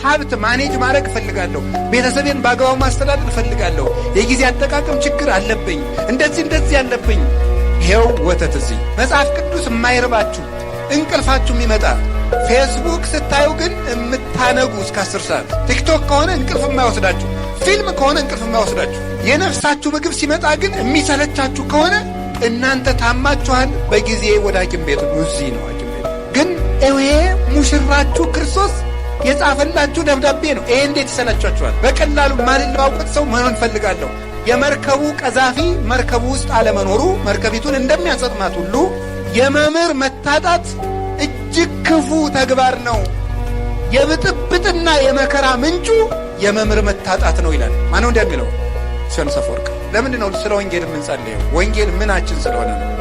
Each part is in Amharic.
ሀብት ማኔጅ ማድረግ እፈልጋለሁ፣ ቤተሰቤን በአግባቡ ማስተዳደር እፈልጋለሁ፣ የጊዜ አጠቃቀም ችግር አለብኝ፣ እንደዚህ አለብኝ። ይሄው ወተት እዚህ መጽሐፍ ቅዱስ የማይርባችሁ እንቅልፋችሁ የሚመጣ ፌስቡክ ስታዩ ግን የምታነጉ እስከ 10 ሰዓት፣ ቲክቶክ ከሆነ እንቅልፍ የማይወስዳችሁ፣ ፊልም ከሆነ እንቅልፍ የማይወስዳችሁ፣ የነፍሳችሁ ምግብ ሲመጣ ግን የሚሰለቻችሁ ከሆነ እናንተ ታማችኋል። በጊዜ ወደ ሐኪም ቤት ነው። እዚህ ነው ሐኪም ቤት። ግን ይሄ ሙሽራችሁ ክርስቶስ የጻፈላችሁ ደብዳቤ ነው። ይሄ እንዴት ይሰለቻችኋል? በቀላሉ ማልለዋወጥ ሰው መሆን ፈልጋለሁ። የመርከቡ ቀዛፊ መርከቡ ውስጥ አለመኖሩ መርከቢቱን እንደሚያሰጥማት ሁሉ የመምህር መታጣት እጅግ ክፉ ተግባር ነው። የብጥብጥና የመከራ ምንጩ የመምህር መታጣት ነው ይላል። ማነው እንደሚለው? ዮሐንስ አፈወርቅ። ለምንድን ነው ስለ ወንጌል የምንጸልየው? ወንጌል ምናችን ስለሆነ ነው።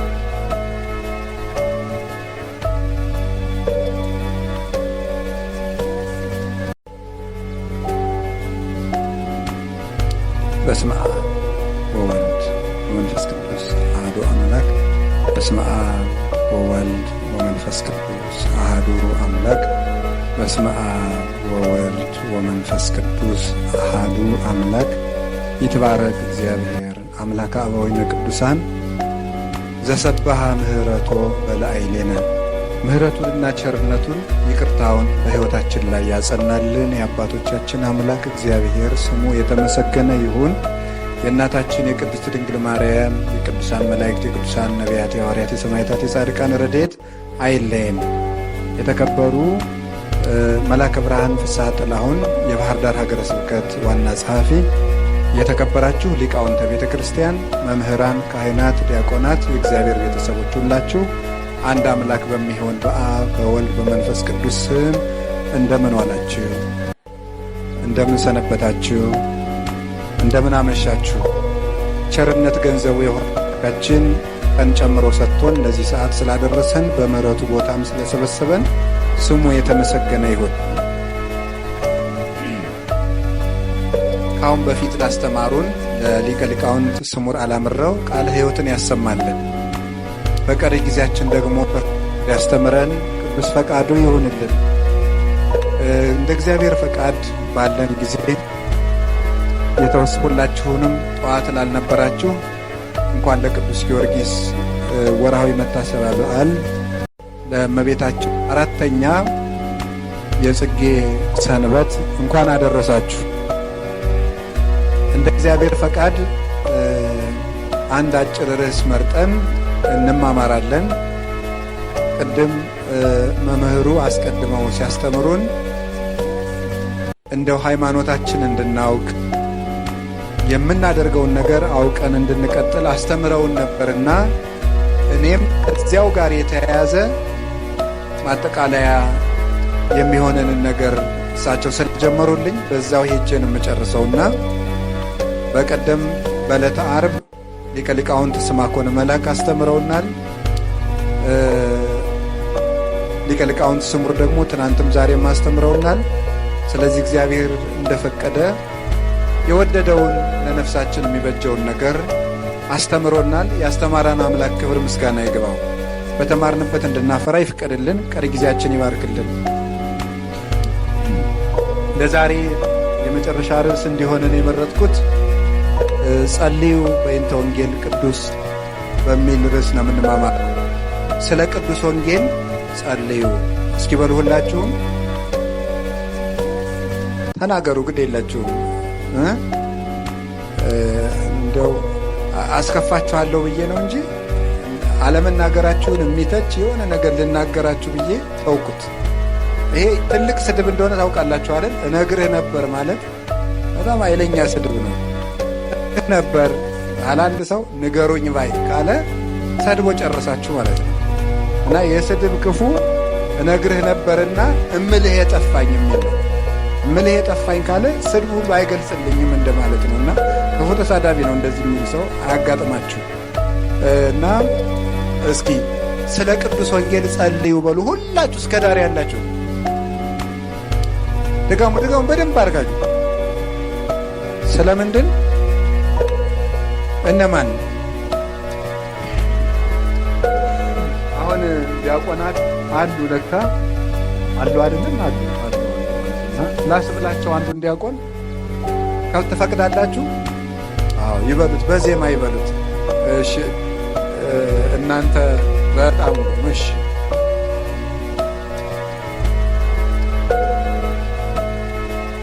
በስመ አብ ወወልድ ወመንፈስ ቅዱስ አሐዱ አምላክ። በስመ አብ ወወልድ ወመንፈስ ቅዱስ አሐዱ አምላክ። በስመ አብ ወወልድ ወመንፈስ ቅዱስ አሐዱ አምላክ። ይትባረክ እግዚአብሔር አምላከ አበዊነ ቅዱሳን ዘሰብሐ ምህረቶ በላዕሌነ። ምህረቱንና ቸርነቱን ይቅርታውን በሕይወታችን ላይ ያጸናልን የአባቶቻችን አምላክ እግዚአብሔር ስሙ የተመሰገነ ይሁን። የእናታችን የቅድስት ድንግል ማርያም፣ የቅዱሳን መላእክት፣ የቅዱሳን ነቢያት፣ የሐዋርያት፣ የሰማዕታት፣ የጻድቃን ረድኤት አይለየን። የተከበሩ መላከ ብርሃን ፍስሐ ጥላሁን የባህር ዳር ሀገረ ስብከት ዋና ጸሐፊ፣ የተከበራችሁ ሊቃውንተ ቤተ ክርስቲያን፣ መምህራን፣ ካህናት፣ ዲያቆናት፣ የእግዚአብሔር ቤተሰቦች ሁላችሁ አንድ አምላክ በሚሆን በአብ በወልድ በመንፈስ ቅዱስ ስም እንደምን ዋላችሁ? እንደምን ሰነበታችሁ? እንደምን አመሻችሁ? ቸርነት ገንዘቡ የሆነችን ቀን ጨምሮ ሰጥቶን ለዚህ ሰዓት ስላደረሰን በምሕረቱ ቦታም ስለሰበሰበን ስሙ የተመሰገነ ይሁን። ካሁን በፊት ላስተማሩን ለሊቀ ሊቃውንት ስሙር አላምረው ቃለ ሕይወትን ያሰማልን። በቀሪ ጊዜያችን ደግሞ ያስተምረን ቅዱስ ፈቃዱ ይሁንልን። እንደ እግዚአብሔር ፈቃድ ባለን ጊዜ የተወስሁላችሁንም ጠዋት ላልነበራችሁ እንኳን ለቅዱስ ጊዮርጊስ ወርሃዊ መታሰቢያ በዓል ለእመቤታችን 4ኛ የጽጌ ሰንበት እንኳን አደረሳችሁ። እንደ እግዚአብሔር ፈቃድ አንድ አጭር ርዕስ መርጠን እንማማራለን። ቅድም መምህሩ አስቀድመው ሲያስተምሩን እንደው ሃይማኖታችን እንድናውቅ የምናደርገውን ነገር አውቀን እንድንቀጥል አስተምረውን ነበርና እኔም ከዚያው ጋር የተያያዘ ማጠቃለያ የሚሆነንን ነገር እሳቸው ስለጀመሩልኝ በዛው ሄጄን የምጨርሰውና በቀደም በዕለተ ዓርብ ሊቀ ሊቃውንት ስምዐኮን መላክ አስተምረውናል። ሊቀ ሊቃውንት ስሙር ደግሞ ትናንትም ዛሬም አስተምረውናል። ስለዚህ እግዚአብሔር እንደፈቀደ የወደደውን ለነፍሳችን የሚበጀውን ነገር አስተምሮናል። ያስተማራን አምላክ ክብር ምስጋና ይግባው። በተማርንበት እንድናፈራ ይፍቀድልን። ቀሪ ጊዜያችን ይባርክልን። ለዛሬ የመጨረሻ ርዕስ እንዲሆንን የመረጥኩት ጸልዩ በእንተ ወንጌል ቅዱስ በሚል ርዕስ ነው የምንማማር። ስለ ቅዱስ ወንጌል ጸልዩ። እስኪ በሉ ሁላችሁም ተናገሩ። ግድ የላችሁም። እንደው አስከፋችኋለሁ ብዬ ነው እንጂ አለመናገራችሁን የሚተች የሆነ ነገር ልናገራችሁ ብዬ ተውኩት። ይሄ ትልቅ ስድብ እንደሆነ ታውቃላችሁ አይደል? እነግርህ ነበር ማለት በጣም ኃይለኛ ስድብ ነው። ነበር አላንድ ሰው ንገሩኝ ባይ ካለ ሰድቦ ጨረሳችሁ ማለት ነው። እና የስድብ ክፉ እነግርህ ነበርና እምልህ የጠፋኝ የሚል ነው። እምልህ የጠፋኝ ካለ ስድቡ ሁሉ አይገልጽልኝም እንደማለት ነው። እና ክፉ ተሳዳቢ ነው እንደዚህ የሚል ሰው አያጋጥማችሁ። እና እስኪ ስለ ቅዱስ ወንጌል ጸልዩ በሉ ሁላችሁ እስከ ዳር ያላችሁ ድጋሙ በደንብ አድርጋችሁ። ስለምንድን እነማን አሁን ዲያቆናት አሉ ለካ አሉ አይደለም አሉ ላስብላቸው አንዱን ዲያቆን ካልተፈቅዳላችሁ፣ አዎ ይበሉት፣ በዜማ ይበሉት። እሺ እናንተ በጣም እሺ።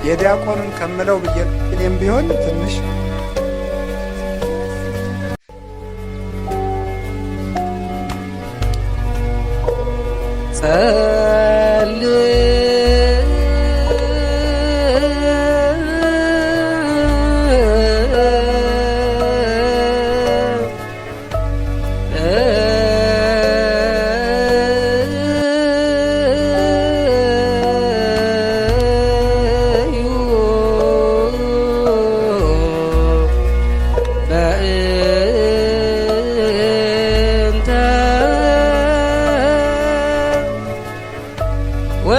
የዲያቆንን ከምለው ብዬ እኔም ቢሆን ትንሽ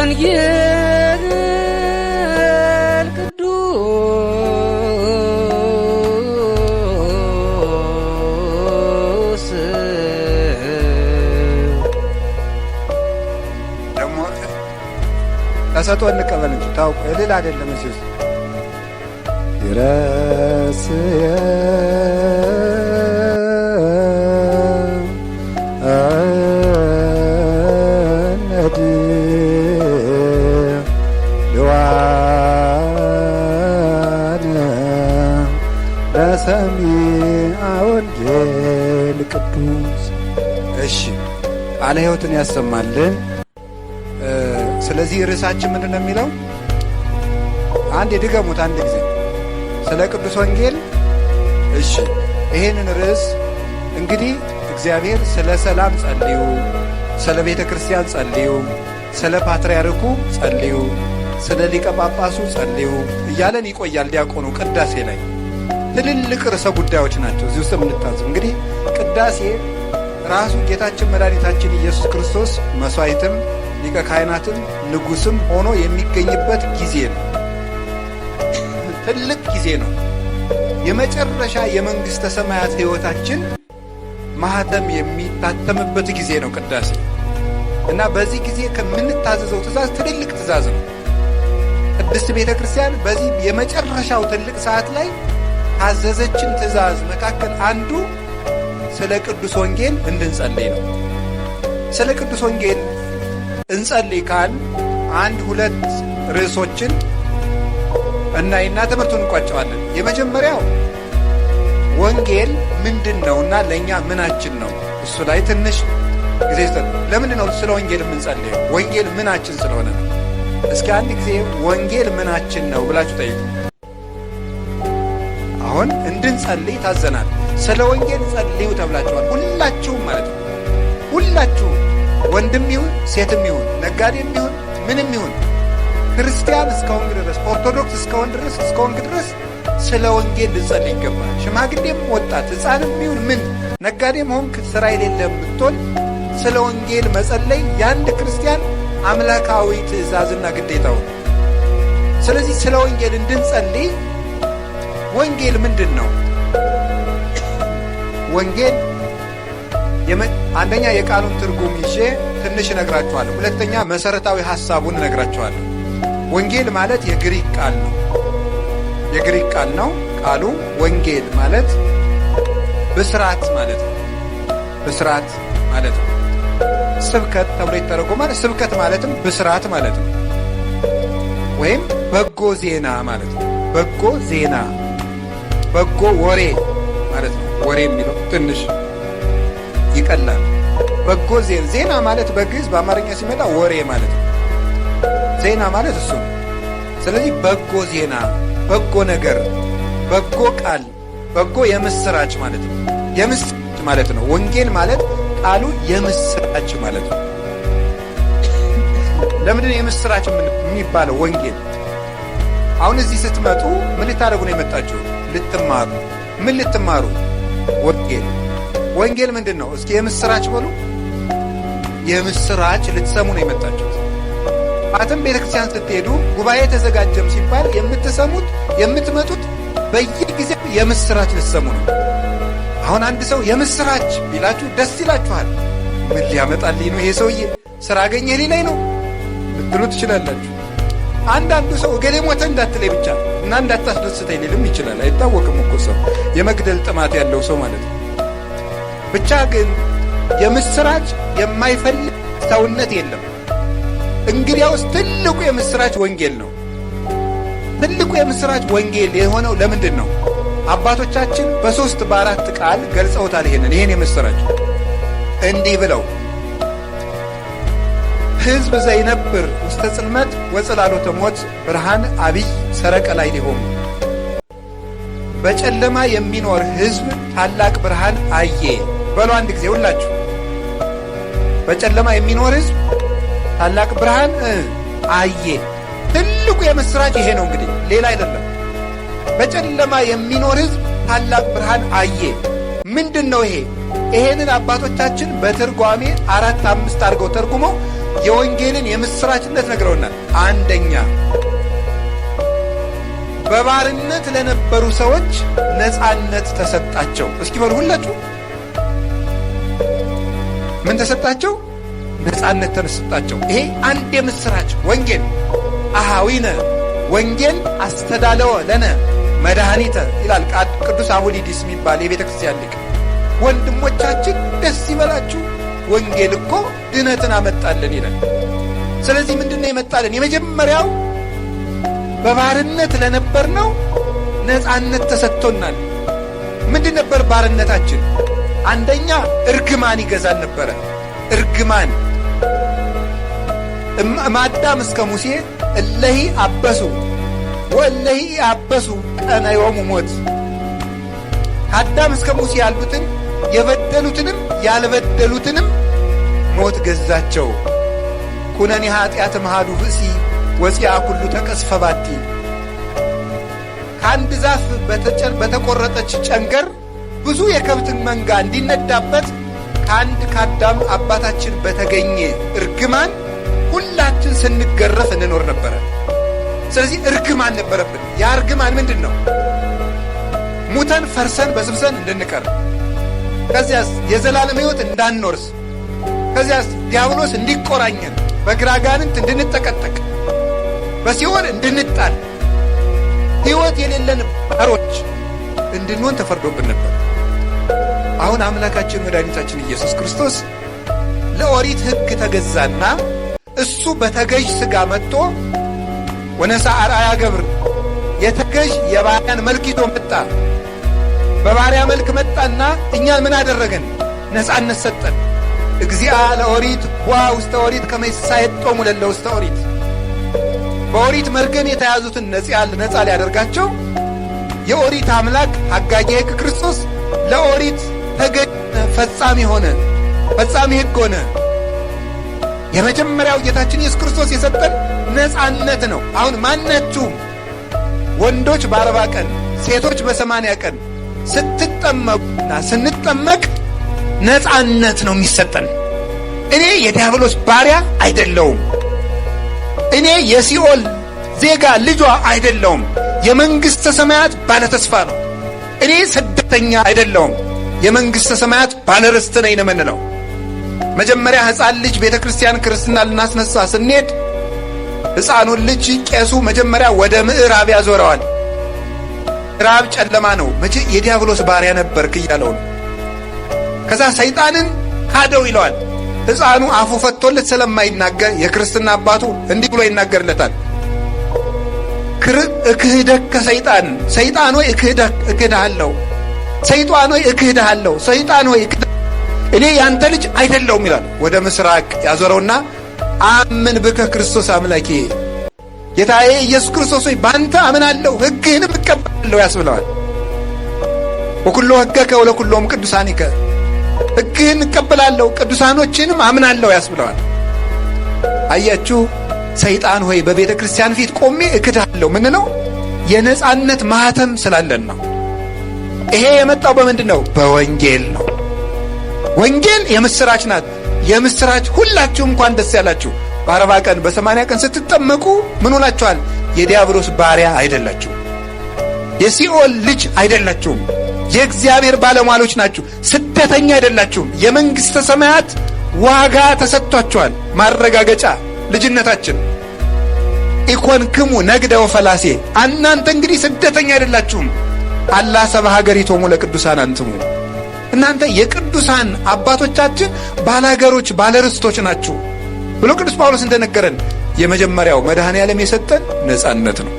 ወንጌል ቅዱስ ደግሞ ተሰጦ እንቀበል እንጂ ታውቁ እልል አይደለም። እዚህ ውስጥ ይረስየ ለሰሚዐ ወንጌል ቅዱስ። እሺ ቃለ ሕይወትን ያሰማልን። ስለዚህ ርዕሳችን ምንድን ነው የሚለው? አንድ የድገሙት አንድ ጊዜ ስለ ቅዱስ ወንጌል። እሺ ይሄንን ርዕስ እንግዲህ እግዚአብሔር ስለ ሰላም ጸልዩ፣ ስለ ቤተ ክርስቲያን ጸልዩ፣ ስለ ፓትርያርኩ ጸልዩ፣ ስለ ሊቀ ጳጳሱ ጸልዩ እያለን ይቆያል። ዲያቆኑ ቅዳሴ ላይ ትልልቅ ርዕሰ ጉዳዮች ናቸው እዚህ ውስጥ የምንታዘብ። እንግዲህ ቅዳሴ ራሱ ጌታችን መድኃኒታችን ኢየሱስ ክርስቶስ መሥዋዕትም ሊቀ ካህናትም ንጉሥም ሆኖ የሚገኝበት ጊዜ ነው። ትልቅ ጊዜ ነው። የመጨረሻ የመንግሥተ ሰማያት ሕይወታችን ማኅተም የሚታተምበት ጊዜ ነው ቅዳሴ እና በዚህ ጊዜ ከምንታዘዘው ትእዛዝ ትልልቅ ትእዛዝ ነው። ቅድስት ቤተ ክርስቲያን በዚህ የመጨረሻው ትልቅ ሰዓት ላይ ካዘዘችን ትእዛዝ መካከል አንዱ ስለ ቅዱስ ወንጌል እንድንጸልይ ነው። ስለ ቅዱስ ወንጌል እንጸልይ ካል አንድ ሁለት ርዕሶችን እናይና ትምህርቱን እንቋጨዋለን። የመጀመሪያው ወንጌል ምንድን ነውና ለእኛ ምናችን ነው? እሱ ላይ ትንሽ ጊዜ ይሰጥ። ለምንድን ነው ስለ ወንጌል የምንጸልየው? ወንጌል ምናችን ስለሆነ ነው። እስኪ አንድ ጊዜ ወንጌል ምናችን ነው ብላችሁ ጠይቁ። አሁን እንድንጸልይ ታዘናል። ስለ ወንጌል ጸልዩ ተብላችኋል። ሁላችሁም ማለት ነው። ሁላችሁም ወንድም ይሁን ሴትም ይሁን ነጋዴም ይሁን ምንም ይሁን ክርስቲያን እስከሆንክ ድረስ ኦርቶዶክስ እስከሆንክ ድረስ ስለ ወንጌል ልጸልይ ይገባል። ሽማግሌም ወጣት ሕፃንም ይሁን ምን ነጋዴም ሆንክ ሥራ የሌለም ብትሆን ስለ ወንጌል መጸለይ የአንድ ክርስቲያን አምላካዊ ትእዛዝና ግዴታው። ስለዚህ ስለ ወንጌል እንድንጸልይ ወንጌል ምንድን ነው? ወንጌል አንደኛ የቃሉን ትርጉም ይዤ ትንሽ እነግራችኋለሁ። ሁለተኛ መሰረታዊ ሐሳቡን እነግራችኋለሁ። ወንጌል ማለት የግሪክ ቃል ነው። የግሪክ ቃል ነው ቃሉ። ወንጌል ማለት ብስራት ማለት ነው። ብስራት ማለት ነው። ስብከት ተብሎ ይተረጎማል። ስብከት ማለትም ብስራት ማለት ነው። ወይም በጎ ዜና ማለት ነው። በጎ ዜና፣ በጎ ወሬ ማለት ነው። ወሬ የሚለው ትንሽ ይቀላል። በጎ ዜና ማለት በግዕዝ በአማርኛ ሲመጣ ወሬ ማለት ነው። ዜና ማለት እሱ ነው። ስለዚህ በጎ ዜና፣ በጎ ነገር፣ በጎ ቃል፣ በጎ የምስራች ማለት ነው። የምስራች ማለት ነው። ወንጌል ማለት ቃሉ የምስራች ማለት ነው። ለምንድን ነው የምስራች የሚባለው? ወንጌል አሁን እዚህ ስትመጡ ምን ልታደርጉ ነው የመጣችሁ? ልትማሩ። ምን ልትማሩ? ወንጌል። ወንጌል ምንድን ነው? እስኪ የምስራች በሉ። የምስራች ልትሰሙ ነው የመጣችሁት። አትም ቤተክርስቲያን ስትሄዱ ጉባኤ ተዘጋጀም ሲባል የምትሰሙት የምትመጡት በየጊዜው የምስራች ልትሰሙ ነው። አሁን አንድ ሰው የምስራች ቢላችሁ ደስ ይላችኋል። ምን ሊያመጣልኝ ነው ይሄ ሰውዬ? ስራ አገኘ ሊላይ ነው ልትሉ ትችላላችሁ። አንዳንዱ ሰው እገሌ ሞተ እንዳትለይ ብቻ እና እንዳታስደስተኝ ሊልም ይችላል። አይታወቅም እኮ ሰው የመግደል ጥማት ያለው ሰው ማለት ነው። ብቻ ግን የምስራች የማይፈልግ ሰውነት የለም። እንግዲያውስ ትልቁ የምስራች ወንጌል ነው። ትልቁ የምስራች ወንጌል የሆነው ለምንድን ነው? አባቶቻችን በ3 በ4 ቃል ገልጸውታል። ይሄን የምስራች እንዲህ ብለው ሕዝብ ዘይነብር ውስተ ጽልመት ወጽላሎተ ሞት ብርሃን አብይ ሰረቀ ላዕሌሆሙ። በጨለማ የሚኖር ሕዝብ ታላቅ ብርሃን አየ። በሉ አንድ ጊዜ ሁላችሁ። በጨለማ የሚኖር ሕዝብ ታላቅ ብርሃን አየ። ትልቁ የምስራች ይሄ ነው። እንግዲህ ሌላ አይደለም። በጨለማ የሚኖር ሕዝብ ታላቅ ብርሃን አየ። ምንድን ነው ይሄ? ይሄንን አባቶቻችን በትርጓሜ 4 5 አድርገው ተርጉመው የወንጌልን የምስራችነት ነግረውናል። አንደኛ በባርነት ለነበሩ ሰዎች ነፃነት ተሰጣቸው። እስኪ በሉ ሁላችሁ፣ ምን ተሰጣቸው? ነፃነት ተሰጣቸው። ይሄ አንድ የምስራች ወንጌል። አሃዊነ ወንጌል አስተዳለወ ለነ መድኃኒተ ይላል ቅዱስ አቡሊዲስ የሚባል የቤተ ክርስቲያን ሊቅ። ወንድሞቻችን ደስ ይበላችሁ፣ ወንጌል እኮ ድነትን አመጣልን ይላል። ስለዚህ ምንድነው የመጣልን? የመጀመሪያው በባርነት ለነበርነው ነፃነት ተሰጥቶናል። ምንድን ነበር ባርነታችን? እርግማን ይገዛን ነበረ። እርግማን ማዳም እስከ ሙሴ እለሂ አበሱ ወእለሂ አበሱ ቀነዮሙ ሞት። ከአዳም እስከ ሙሴ ያሉትን የበደሉትንም ያልበደሉትንም ሞት ገዛቸው። ኩነኔ ኃጢአት መሃዱ ብእሲ ወፂአ ኩሉ ተቀስፈ ባቲ። ከአንድ ዛፍ በተቆረጠች ጨንገር ብዙ የከብትን መንጋ እንዲነዳበት ከአዳም አባታችን በተገኘ እርግማን ሁላችን ስንገረፍ እንኖር ነበረ። ስለዚህ እርግማን ነበረብን። ያ እርግማን ምንድን ነው? ሙተን ፈርሰን በስብሰን እንድንቀር፣ ከዚያስ የዘላለም ሕይወት እንዳንኖርስ፣ ከዚያስ ዲያብሎስ እንዲቆራኘን፣ በግራጋንንት እንድንጠቀጠቅ፣ በሲኦል እንድንጣል፣ ሕይወት የሌለን ባሮች እንድንሆን ተፈርዶብን ነበር። አሁን አምላካችን መድኃኒታችን ኢየሱስ ክርስቶስ ለኦሪት ሕግ ተገዛና እሱ በተገዥ ሥጋ መጥቶ ወነሣ አርአያ ገብር የተገዥ የባሪያን መልክ ይዞ መጣ። በባሪያ መልክ መጣና እኛን ምን አደረገን? ነፃነት ሰጠን። እግዚአ ለኦሪት ዋ ውስተ ኦሪት ከመ ይሳየጦሙ ለእለ ውስተ ኦሪት። በኦሪት መርገም የተያዙትን ነፃ ሊያደርጋቸው የኦሪት አምላክ ሐጋጌ ሕግ ክርስቶስ ለኦሪት ተገዥ ፈጻሚ ሆነ፣ ፈጻሚ ሕግ ሆነ። የመጀመሪያው ጌታችን ኢየሱስ ክርስቶስ የሰጠን ነፃነት ነው። አሁን ማናችሁም ወንዶች በ40 ቀን ሴቶች በ80 ቀን ስትጠመቁና ስንጠመቅ ነፃነት ነው የሚሰጠን። እኔ የዲያብሎስ ባሪያ አይደለሁም። እኔ የሲኦል ዜጋ ልጇ አይደለሁም። የመንግሥተ ሰማያት ባለተስፋ ነው። እኔ ስደተኛ አይደለሁም። የመንግሥተ ሰማያት ባለርስት ነኝ ነው የምንለው። መጀመሪያ ሕፃን ልጅ ቤተ ክርስቲያን ክርስትና ልናስነሳ ስንሄድ ሕፃኑን ልጅ ቄሱ መጀመሪያ ወደ ምዕራብ ያዞረዋል። ምዕራብ ጨለማ ነው። የዲያብሎስ ባሪያ ነበርክ እያለው ነው። ከዛ ሰይጣንን ካደው ይለዋል። ሕፃኑ አፉ ፈቶለት ስለማይናገር የክርስትና አባቱ እንዲህ ብሎ ይናገርለታል። እክህደከ ሰይጣን፣ ሰይጣን ሆይ እክህድሃለሁ፣ ሰይጣን ሆይ እክህድሃለሁ፣ ሰይጣን ሆይ እኔ ያንተ ልጅ አይደለሁም ይላል። ወደ ምስራቅ ያዞረውና አምን ብከ ክርስቶስ አምላኬ፣ ጌታዬ ኢየሱስ ክርስቶስ ሆይ ባንተ አምናለሁ ሕግህንም እቀበላለሁ ያስብለዋል። ወኩሎ ሕገከ ወለኩሎም ቅዱሳኒከ፣ ሕግህን እቀበላለሁ ቅዱሳኖችንም አምናለሁ ያስብለዋል። አያችሁ፣ ሰይጣን ሆይ በቤተ ክርስቲያን ፊት ቆሜ እክድሃለሁ ምንለው የነፃነት ማህተም ስላለን ነው። ይሄ የመጣው በምንድን ነው? በወንጌል ነው። ወንጌል የምስራች ናት። የምስራች ሁላችሁ እንኳን ደስ ያላችሁ። በ40 ቀን በ80 ቀን ስትጠመቁ ምን ሆናችኋል? የዲያብሎስ ባሪያ አይደላችሁ። የሲኦል ልጅ አይደላችሁም። የእግዚአብሔር ባለሟሎች ናችሁ። ስደተኛ አይደላችሁም። የመንግሥተ ሰማያት ዋጋ ተሰጥቷችኋል። ማረጋገጫ ልጅነታችን። ኢኮንክሙ ነግደ ወፈላሴ፣ እናንተ እንግዲህ ስደተኛ አይደላችሁም። አላ ሰብአ ሀገሪቶሙ ለቅዱሳን አንትሙ፣ እናንተ የቅዱሳን አባቶቻችን ባላገሮች ባለርስቶች ናችሁ ብሎ ቅዱስ ጳውሎስ እንደነገረን የመጀመሪያው መድኃኔ ዓለም የሰጠን ነጻነት ነው።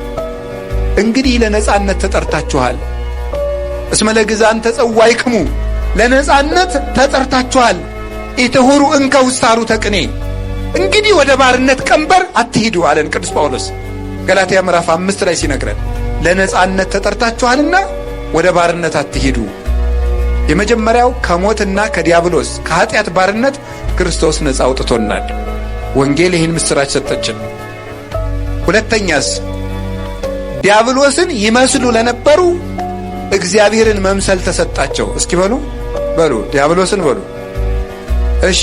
እንግዲህ ለነጻነት ተጠርታችኋል። እስመ ለግዛን ተጸዋይክሙ፣ ለነጻነት ተጠርታችኋል። ኢትሁሩ እንከ ውስታሩ ተቅኔ፣ እንግዲህ ወደ ባርነት ቀንበር አትሂዱ አለን ቅዱስ ጳውሎስ ገላትያ ምዕራፍ 5 ላይ ሲነግረን፣ ለነጻነት ተጠርታችኋልና ወደ ባርነት አትሂዱ። የመጀመሪያው ከሞትና ከዲያብሎስ ከኃጢአት ባርነት ክርስቶስ ነጻ አውጥቶናል። ወንጌል ይህን ምስራች ሰጠችን። ሁለተኛስ ዲያብሎስን ይመስሉ ለነበሩ እግዚአብሔርን መምሰል ተሰጣቸው። እስኪ በሉ ዲያብሎስን በሉ። እሺ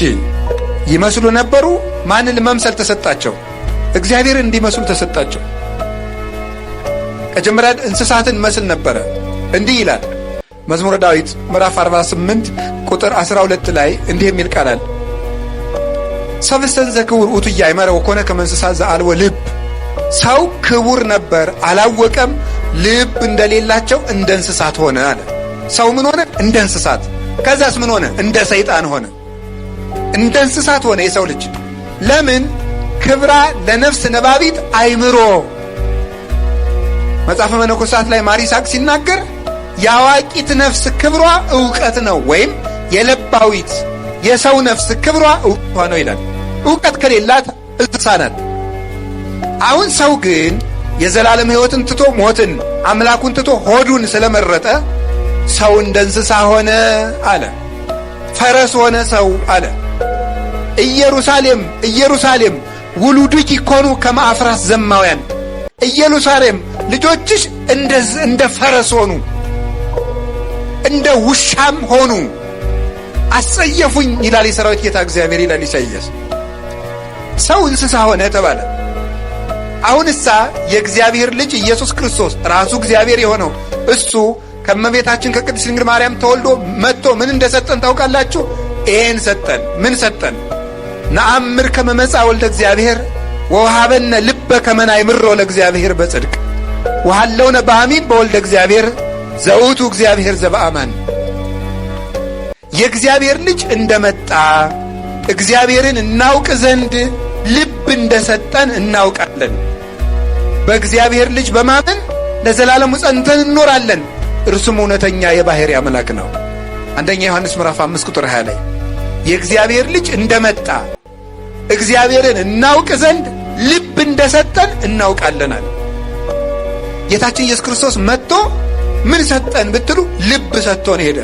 ይመስሉ ነበሩ። ማንን መምሰል ተሰጣቸው? እግዚአብሔርን እንዲመስሉ ተሰጣቸው። ከጀመሪያ እንስሳትን መስል ነበረ። እንዲህ ይላል መዝሙረ ዳዊት ምዕራፍ 48 ቁጥር 12 ላይ እንዲህ የሚል ቃል አለ። ሰብእሰን ዘክቡር ውእቱ ኢያእመረ ወኮነ ከመ እንስሳ ዘአልቦ ልብ፣ ሰው ክቡር ነበር አላወቀም፣ ልብ እንደሌላቸው እንደ እንስሳት ሆነ አለ። ሰው ምን ሆነ? እንደ እንስሳት። ከዛስ ምን ሆነ? እንደ ሰይጣን ሆነ። እንደ እንስሳት ሆነ የሰው ልጅ። ለምን? ክብራ ለነፍስ ነባቢት አይምሮ። መጽሐፈ መነኮሳት ላይ ማር ይስሐቅ ሲናገር የአዋቂት ነፍስ ክብሯ ዕውቀት ነው፣ ወይም የለባዊት የሰው ነፍስ ክብሯ ዕውቀቷ ነው ይላል። ዕውቀት ከሌላት እንስሳ ናት። አሁን ሰው ግን የዘላለም ሕይወትን ትቶ ሞትን፣ አምላኩን ትቶ ሆዱን ስለመረጠ ሰው እንደ እንስሳ ሆነ አለ። ፈረስ ሆነ ሰው አለ። ኢየሩሳሌም ኢየሩሳሌም ውሉድኪ ኮኑ ከመ አፍራስ ዘማውያን፣ ኢየሩሳሌም ልጆችሽ እንደ ፈረስ ሆኑ፣ እንደ ውሻም ሆኑ፣ አስጸየፉኝ ይላል የሰራዊት ጌታ እግዚአብሔር ይላል ኢሳይያስ። ሰው እንስሳ ሆነ ተባለ። አሁንሳ የእግዚአብሔር ልጅ ኢየሱስ ክርስቶስ ራሱ እግዚአብሔር የሆነው እሱ ከእመቤታችን ከቅድስት ድንግል ማርያም ተወልዶ መጥቶ ምን እንደሰጠን ታውቃላችሁ? ይሄን ሰጠን። ምን ሰጠን? ነአምር ከመ መጽአ ወልደ እግዚአብሔር ወወሀበነ ልበ ከመ ናእምሮ ለእግዚአብሔር በጽድቅ ወሀለውነ በአሚን በወልደ እግዚአብሔር ዘውቱ እግዚአብሔር ዘበአማን። የእግዚአብሔር ልጅ እንደመጣ እግዚአብሔርን እናውቅ ዘንድ ልብ እንደሰጠን እናውቃለን። በእግዚአብሔር ልጅ በማመን ለዘላለሙ ጸንተን እንኖራለን። እርሱም እውነተኛ የባሕርይ አምላክ ነው። አንደኛ ዮሐንስ ምዕራፍ 5 ቁጥር 20 ላይ የእግዚአብሔር ልጅ እንደመጣ እግዚአብሔርን እናውቅ ዘንድ ልብ እንደሰጠን እናውቃለናል። ጌታችን ኢየሱስ ክርስቶስ መጥቶ ምን ሰጠን ብትሉ ልብ ሰጥቶን ሄደ።